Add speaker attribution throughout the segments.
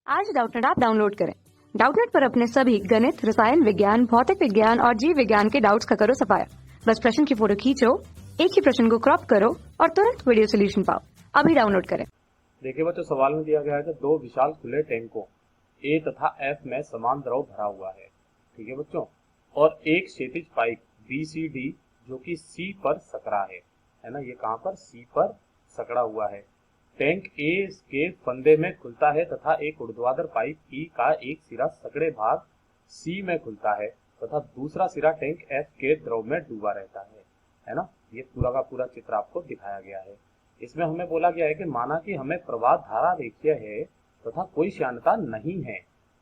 Speaker 1: आज Doubtnut app download करें। Doubtnut पर अपने सभी गणित, रसायन विज्ञान, भौतिक विज्ञान और जीव विज्ञान के डाउट्स का करो सफाया। बस प्रश्न की फोटो खींचो, एक ही प्रश्न को क्रॉप करो और तुरंत वीडियो सोल्यूशन पाओ। अभी डाउनलोड करें।
Speaker 2: देखिए बच्चों, सवाल में दिया गया है कि दो विशाल खुले टैंकों ए तथा एफ में समान द्रव भरा हुआ है। ठीक है बच्चों, और एक क्षैतिज पाइप BCD जो कि C पर सकरा है ना, ये कहाँ पर C पर सकड़ा हुआ है। टैंक ए के फंदे में खुलता है तथा एक ऊर्ध्वाधर पाइप E का एक सिरा सकड़े भाग C में खुलता है तथा दूसरा सिरा टैंक F के द्रव में डूबा रहता है ना। ये पूरा का पूरा चित्र आपको दिखाया गया है। इसमें हमें बोला गया है कि माना कि हमें प्रवाह धारा रेखीय है तथा कोई श्यानता नहीं है।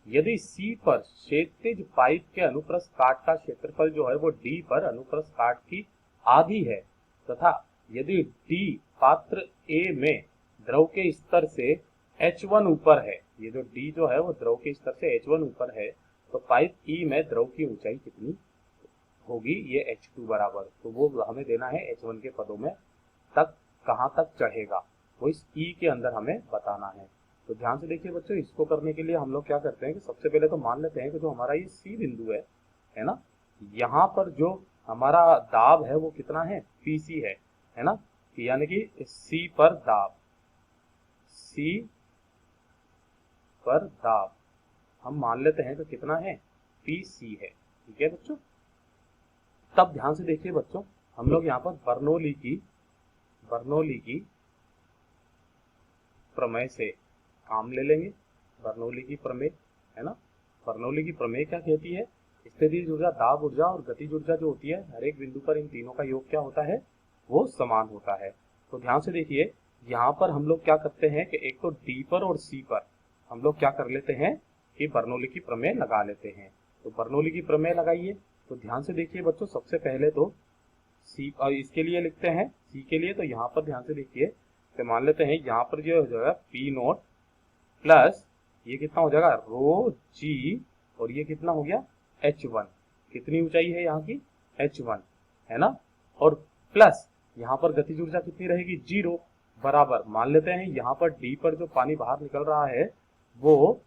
Speaker 2: यदि C पर क्षैतिज पाइप के अनुप्रस्थ काट का क्षेत्रफल जो है वो D पर अनुप्रस्थ काट की आधी है तथा यदि D पात्र A में द्रव के स्तर से H1 ऊपर है, ये जो D जो है वो द्रव के स्तर से H1 ऊपर है, तो पाइप E में द्रव की ऊंचाई कितनी होगी, ये H2 बराबर, तो वो हमें देना है H1 के पदों में तक कहां तक चढ़ेगा, वो इस E के अंदर हमें बताना है। तो ध्यान से देखिए बच्चों, इसको करने के लिए हम लोग क्या करते हैं कि सबसे पहले तो मान लेते हैं कि जो हमारा ये C बिंदु है ना, यहाँ पर जो हमारा दाब है वो कितना है, PC है ना, यानी कि C पर दाब, C पर दाब हम मान लेते हैं तो कितना है, PC है। ठीक है बच्चों, तब ध्यान से देखिए बच्चों, हम लोग यहाँ पर बर्नौली की प्रमेय से काम ले लेंगे। बर्नौली की प्रमेय है ना, बर्नौली की प्रमेय क्या कहती है, स्थितिज ऊर्जा, दाब ऊर्जा और गतिज ऊर्जा जो होती है, हर एक बिंदु पर इन तीनों का योग क्या होता है, वो समान होता है। तो ध्यान से देखिए, यहाँ पर हम लोग क्या करते हैं कि एक तो D पर और C पर हम लोग क्या कर लेते हैं कि बर्नौली की प्रमेय लगा लेते हैं। तो बर्नौली की प्रमेय लगाइए। तो ध्यान से देखिए बच्चों, सबसे पहले तो C और इसके लिए लिखते हैं C के लिए, तो यहाँ पर ध्यान से देखिए, तो मान लेते हैं यहाँ पर जो हो जाएगा P0 प्लस ये कितना हो जाएगा रो G, और ये कितना हो गया H1, कितनी ऊंचाई है यहाँ की, H1 है ना, और प्लस यहाँ पर गतिज ऊर्जा कितनी रहेगी, 0 बराबर, मान लेते हैं यहाँ पर D पर जो पानी बाहर निकल रहा है वो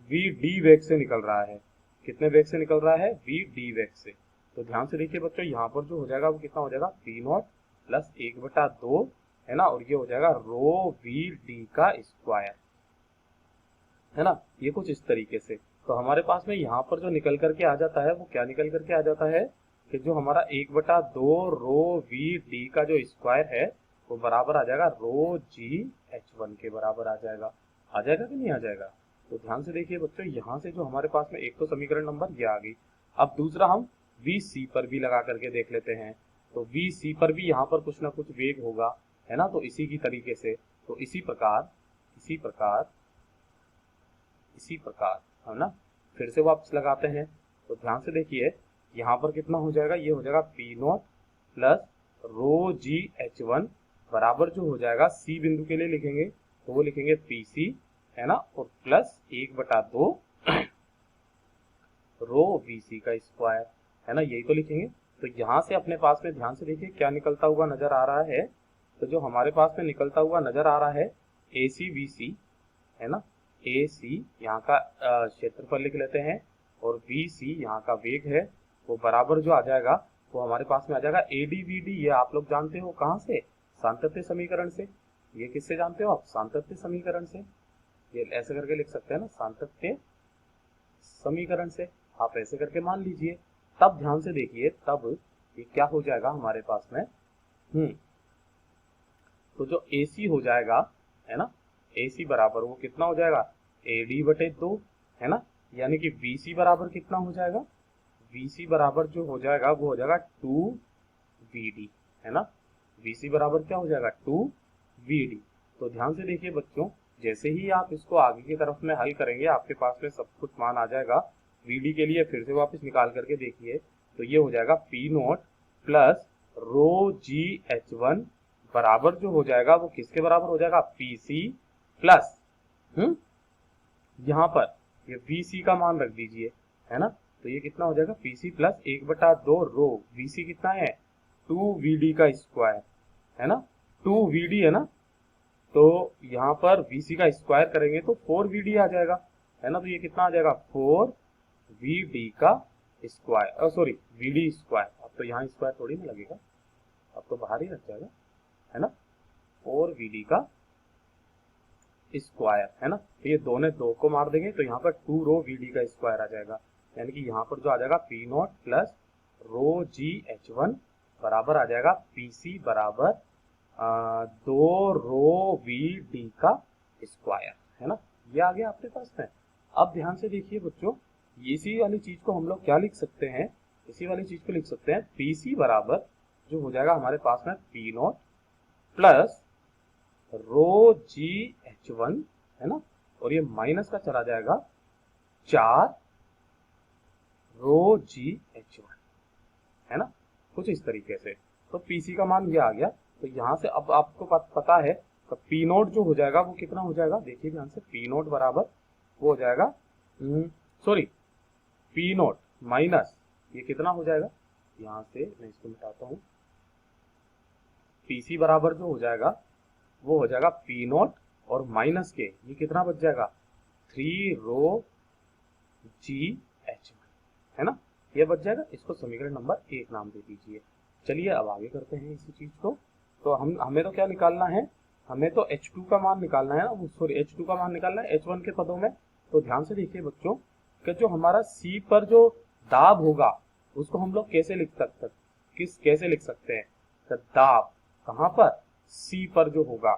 Speaker 2: VD वेग से निकल रहा है। कितने वेग से निकल रहा है, VD वेग से। तो ध्यान से देखिए बच्चों, यहाँ पर जो हो जाएगा वो कितना हो जाएगा, P0 प्लस 1/2 है ना, और ये हो जाएगा रो VD का स्क्वायर है ना, ये कुछ इस तरीके से। तो हमारे पास में यहाँ पर जो निकल करके आ जाता है वो क्या निकल करके आ जाता है कि जो हमारा 1/2 रो VD का जो स्क्वायर है वो बराबर आ जाएगा रो GH1 के बराबर आ जाएगा कि नहीं आ जाएगा। तो ध्यान से देखिए बच्चों, यहाँ से जो हमारे पास में एक तो समीकरण नंबर ये आ गई। अब दूसरा हम VC पर भी लगा करके देख लेते हैं। तो VC पर भी यहाँ पर कुछ ना कुछ वेग होगा है ना, तो इसी की तरीके से, तो इसी प्रकार है ना, फिर से वापस लगाते हैं। तो ध्यान से देखिए, यहाँ पर कितना हो जाएगा, ये हो जाएगा P0 प्लस रो GH1 बराबर जो हो जाएगा C बिंदु के लिए लिखेंगे तो वो लिखेंगे PC है ना, और प्लस 1/2 रो VC का स्क्वायर है ना, यही तो लिखेंगे। तो यहाँ से अपने पास में ध्यान से देखिए क्या निकलता हुआ नजर आ रहा है, तो जो हमारे पास में निकलता हुआ नजर आ रहा है ACVC है ना, AC यहाँ का क्षेत्रफल लिख लेते हैं और VC यहाँ का वेग है, वो बराबर जो आ जाएगा वो हमारे पास में आ जाएगा ADVD। ये आप लोग जानते हो कहाँ से, सातत्य समीकरण से। ये किससे जानते हो आप, सातत्य समीकरण से। ये ऐसे करके लिख सकते हैं ना, सातत्य समीकरण से, आप ऐसे करके मान लीजिए। तब ध्यान से देखिए, तब ये क्या हो जाएगा हमारे पास में, तो जो AC हो जाएगा है ना, AC बराबर वो कितना हो जाएगा AD/2 है ना, यानी कि VC बराबर कितना हो जाएगा, VC बराबर जो हो जाएगा वो हो जाएगा 2VD है ना, VC बराबर क्या हो जाएगा 2VD। तो ध्यान से देखिए बच्चों, जैसे ही आप इसको आगे की तरफ में हल करेंगे आपके पास में सब कुछ मान आ जाएगा। VD के लिए फिर से वापस निकाल करके देखिए, तो ये हो जाएगा P0 प्लस रो GH1 बराबर जो हो जाएगा वो किसके बराबर हो जाएगा, PC प्लस यहाँ पर ये VC का मान रख दीजिए है ना, तो ये कितना हो जाएगा PC प्लस 1/2 रो VC कितना है 2VD का स्क्वायर है ना, 2VD है ना, तो यहाँ पर VC का स्क्वायर करेंगे तो 4VD आ जाएगा, है ना। तो ये कितना आ जाएगा 4VD का स्क्वायर, सॉरी VD स्क्वायर। अब तो यहाँ स्क्वायर थोड़ी ना लगेगा, अब तो बाहर ही रख जाएगा, है ना। 4VD का स्क्वायर, है ना। तो ये दो ने दो को मार देंगे तो यहाँ पर 2 रो VD का स्क्वायर आ जाएगा, यानी कि यहाँ पर जो आ जाएगा P0 प्लस रो GH1 बराबर आ जाएगा PC बराबर 2 रो VD का स्क्वायर, है ना। ये आ गया आपके पास में। अब ध्यान से देखिए बच्चों, इसी वाली चीज को हम लोग क्या लिख सकते हैं, इसी वाली चीज को लिख सकते हैं PC बराबर जो हो जाएगा हमारे पास में P0 प्लस रो GH1, है ना, और ये माइनस का चला जाएगा 4 रो GH1, है ना, कुछ इस तरीके से। तो PC का मान ये आ गया। तो यहाँ से अब आपको पता है तो P0 जो हो जाएगा वो कितना हो जाएगा, देखिए ध्यान से, P0 बराबर वो हो जाएगा, सॉरी P0 माइनस ये कितना हो जाएगा, यहाँ से मैं इसको मिटाता हूँ, PC बराबर जो हो जाएगा वो हो जाएगा P0 और माइनस के ये कितना बच जाएगा 3 रो GH1, है ना, ये बच जाएगा। इसको समीकरण नंबर 1 नाम दे दीजिए। चलिए अब आगे करते हैं इसी चीज को। तो हमें तो क्या निकालना है, हमें तो H2 का मान निकालना है ना, सॉरी H2 का मान निकालना है H1 के पदों में। तो ध्यान से देखिए बच्चों कि जो हमारा C पर जो दाब होगा उसको हम लोग कैसे लिख सकते हैं, तो दाब कहाँ पर C पर जो होगा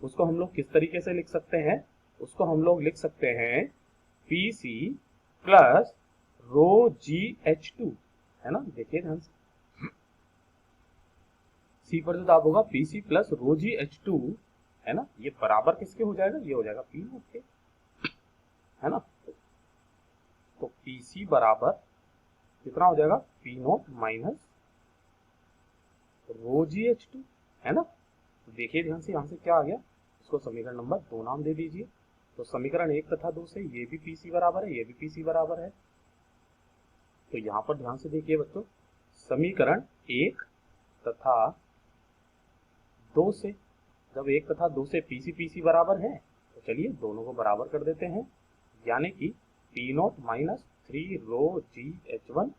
Speaker 2: उसको हम लोग किस तरीके से लिख सकते हैं, उसको हम लोग लिख सकते हैं PC प्लस रो GH2, है ना। देखिए ध्यान से, C पर जो दाब होगा PC प्लस रो GH2, है ना, ये बराबर किसके हो जाएगा, ये हो जाएगा P0 के, है ना। तो PC बराबर कितना हो जाएगा P0 माइनस रो GH2, है ना। तो देखिए ध्यान से, यहाँ से क्या आ गया, इसको समीकरण नंबर 2 नाम दे दीजिए। तो समीकरण 1 तथा 2 से ये भी PC बराबर है, ये भी PC बराबर है। तो यहाँ पर ध्यान से देखिए बच्चों, समीकरण 1 तथा 2 से, जब 1 तथा 2 से PC बराबर है तो चलिए दोनों को बराबर कर देते हैं, यानी कि P0 माइनस 3 रो GH1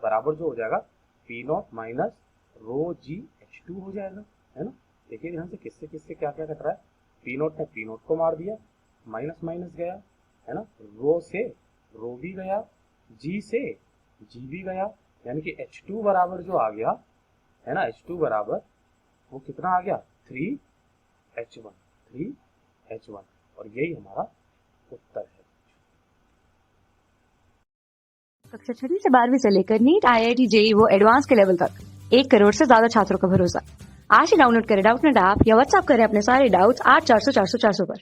Speaker 2: बराबर जो हो जाएगा P0 माइनस रो GH2 हो जाएगा, है ना। देखिए ध्यान से किससे किससे क्या क्या कट रहा है, P0 ने P0 को मार दिया, माइनस माइनस गया, है ना, रो से रो भी गया, G से G भी गया, यानी कि H2 बराबर जो आ गया, है ना, H2 बराबर वो कितना आ गया 3H1, और यही हमारा उत्तर है।
Speaker 1: कक्षा 6वीं से 12वीं से लेकर नीट, IIT, JEE वो एडवांस के लेवल तक 1 करोड़ से ज्यादा छात्रों का भरोसा। आज ही डाउनलोड करें डाउटनेट ऐप या व्हाट्सएप करें अपने सारे डाउट्स 8400 400 400 पर।